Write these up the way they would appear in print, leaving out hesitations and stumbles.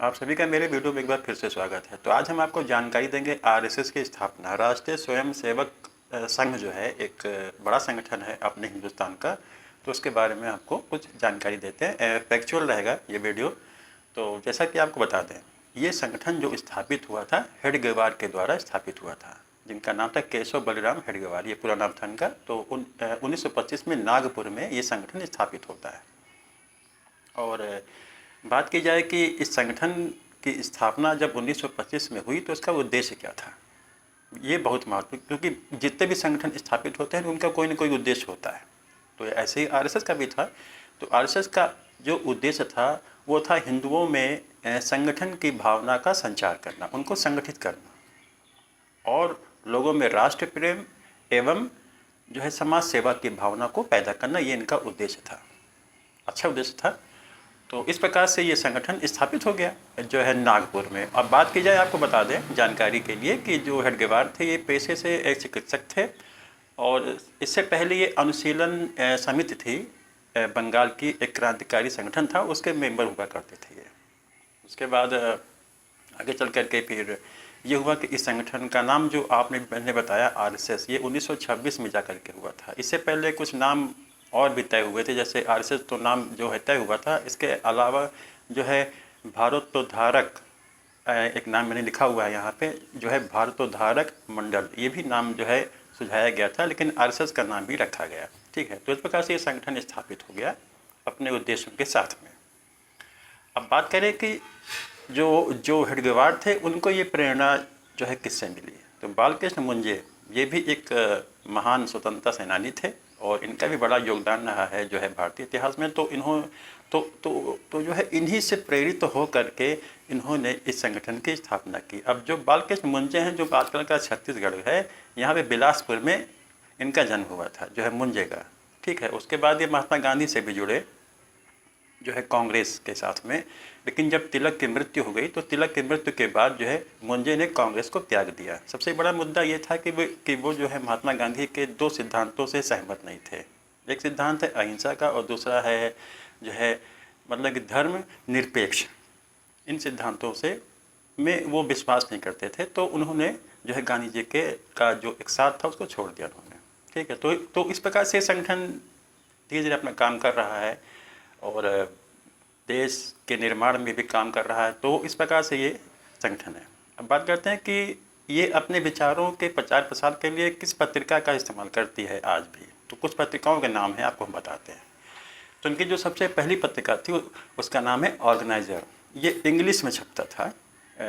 आप सभी का मेरे वीडियो में एक बार फिर से स्वागत है। तो आज हम आपको जानकारी देंगे आरएसएस की स्थापना। राष्ट्रीय स्वयंसेवक संघ जो है एक बड़ा संगठन है अपने हिंदुस्तान का, तो उसके बारे में आपको कुछ जानकारी देते हैं। फैक्चुअल रहेगा ये वीडियो। तो जैसा कि आपको बता दें, ये संगठन जो स्थापित हुआ था हेडगेवार के द्वारा स्थापित हुआ था, जिनका नाम था केशव बलिराम हेडगेवार, ये पूरा नाम था इनका। तो 1925 में नागपुर में ये संगठन स्थापित होता है। और बात की जाए कि इस संगठन की स्थापना जब 1925 में हुई तो इसका उद्देश्य क्या था, ये बहुत महत्वपूर्ण, क्योंकि जितने भी संगठन स्थापित होते हैं उनका कोई न कोई उद्देश्य होता है। तो ऐसे ही आरएसएस का भी था। तो आरएसएस का जो उद्देश्य था वो था हिंदुओं में संगठन की भावना का संचार करना, उनको संगठित करना और लोगों में राष्ट्र प्रेम एवं जो है समाज सेवा की भावना को पैदा करना, ये इनका उद्देश्य था। अच्छा उद्देश्य था। तो इस प्रकार से ये संगठन स्थापित हो गया जो है नागपुर में। अब बात की जाए, आपको बता दें जानकारी के लिए कि जो हेडगेवार थे ये पेशे से एक चिकित्सक थे और इससे पहले ये अनुशीलन समिति थी, बंगाल की एक क्रांतिकारी संगठन था, उसके मेंबर हुआ करते थे ये। उसके बाद आगे चल करके फिर ये हुआ कि इस संगठन का नाम जो मैंने बताया आरएसएस, ये 1926 में जा करके हुआ था। इससे पहले कुछ नाम और भी तय हुए थे, जैसे आरएसएस तो नाम जो है तय हुआ था। इसके अलावा जो है भारतोद्धारक, एक नाम मैंने लिखा हुआ है यहाँ पे, जो है भारतोद्धारक मंडल, ये भी नाम जो है सुझाया गया था, लेकिन आरएसएस का नाम भी रखा गया। ठीक है, तो इस प्रकार से ये संगठन स्थापित हो गया अपने उद्देश्यों के साथ में। अब बात करें कि जो हेडगेवार थे उनको ये प्रेरणा जो है किससे मिली, तो बालकृष्ण मुंजे, ये भी एक महान स्वतंत्रता सेनानी थे और इनका भी बड़ा योगदान रहा है जो है भारतीय इतिहास में। तो तो जो है इन्हीं से प्रेरित हो करके इन्होंने इस संगठन की स्थापना की। अब जो बालकृष्ण मुंजे हैं, जो आजकल का छत्तीसगढ़ है, यहाँ पे बिलासपुर में इनका जन्म हुआ था जो है मुंजे का। ठीक है, उसके बाद ये महात्मा गांधी से भी जुड़े जो है कांग्रेस के साथ में, लेकिन जब तिलक की मृत्यु हो गई तो तिलक की मृत्यु के बाद जो है मुंजे ने कांग्रेस को त्याग दिया। सबसे बड़ा मुद्दा ये था कि वो जो है महात्मा गांधी के दो सिद्धांतों से सहमत नहीं थे। एक सिद्धांत है अहिंसा का और दूसरा है जो है मतलब कि धर्म निरपेक्ष। इन सिद्धांतों से में वो विश्वास नहीं करते थे, तो उन्होंने जो है गांधी जी के का जो एक साथ था उसको छोड़ दिया उन्होंने। ठीक है, तो इस प्रकार से संगठन धीरे धीरे अपना काम कर रहा है और देश के निर्माण में भी काम कर रहा है। तो इस प्रकार से ये संगठन है। अब बात करते हैं कि ये अपने विचारों के प्रचार प्रसार के लिए किस पत्रिका का इस्तेमाल करती है आज भी। तो कुछ पत्रिकाओं के नाम है, आपको हम बताते हैं। तो उनकी जो सबसे पहली पत्रिका थी उसका नाम है ऑर्गेनाइजर। ये इंग्लिश में छपता था।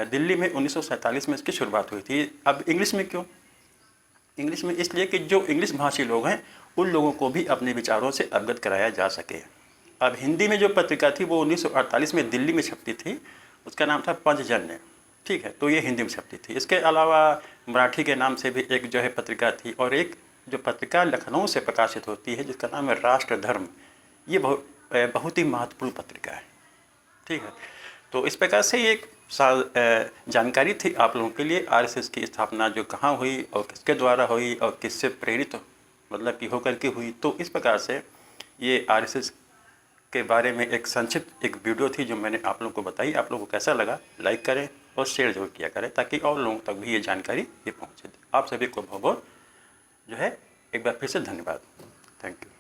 दिल्ली में 1947 में इसकी शुरुआत हुई थी। अब इंग्लिश में क्यों? इंग्लिश में इसलिए कि जो इंग्लिश भाषी लोग हैं उन लोगों को भी अपने विचारों से अवगत कराया जा सके। अब हिंदी में जो पत्रिका थी वो 1948 में दिल्ली में छपती थी, उसका नाम था पंचजन्य। ठीक है, तो ये हिंदी में छपती थी। इसके अलावा मराठी के नाम से भी एक जो है पत्रिका थी और एक जो पत्रिका लखनऊ से प्रकाशित होती है जिसका नाम है राष्ट्र धर्म। ये बहुत ही महत्वपूर्ण पत्रिका है। ठीक है, तो इस प्रकार से एक जानकारी थी आप लोगों के लिए आरएसएस की स्थापना जो कहाँ हुई और किसके द्वारा हुई और किससे प्रेरित मतलब कि होकर के हुई। तो इस प्रकार से ये आरएसएस के बारे में एक संक्षिप्त एक वीडियो थी जो मैंने आप लोगों को बताई। आप लोगों को कैसा लगा लाइक करें और शेयर जरूर किया करें ताकि और लोगों तक भी ये जानकारी ये पहुँचे। आप सभी को बहुत बहुत जो है एक बार फिर से धन्यवाद। Thank you.